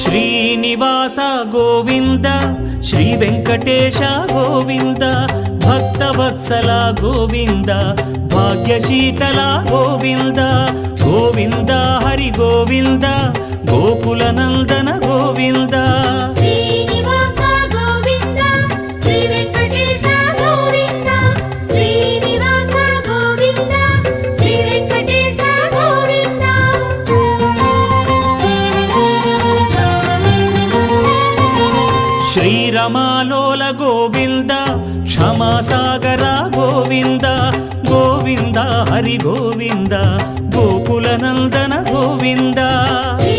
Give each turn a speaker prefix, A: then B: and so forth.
A: Srinivasa Govinda Shri Venkatesha Govinda Bhaktavatsala Govinda భాగ్యశీతల Govinda Govinda Hari Govinda Gokula Nandana Govinda
B: Srinivasa Govinda Shri Venkatesha Govinda Srinivasa Govinda Shri Venkatesha Govinda
A: శ్రీరమాలోల Govinda క్షమాసాగర Govinda Govinda Hari Govinda Gokula Nandana Govinda
B: Shri